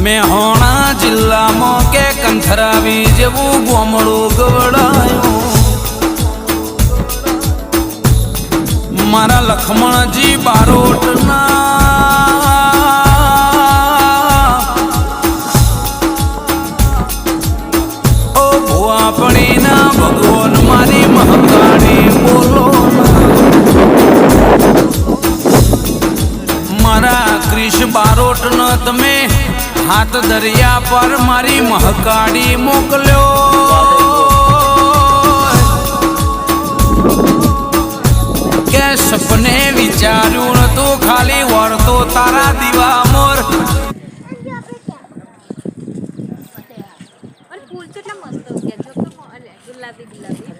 મેહોણા જિલ્લામાં કે કંથરાવી જેવું ગોમડું ગવડાયું મારા લખમણજી બારોટના ઓ ભુવાપણીના ભગવાન મારી મહકાળી બોલો મારા ક્રિશ બારોટનો તમે હાથ દરિયા પર મારી મહકાળી મોકલ્યો કે સપને વિચાર્યું નતું ખાલી વળતો તારા દીવા મોર ફૂલ કેટલા મસ્ત ઉગ્યા જો તો ગુલાબી ગુલાબી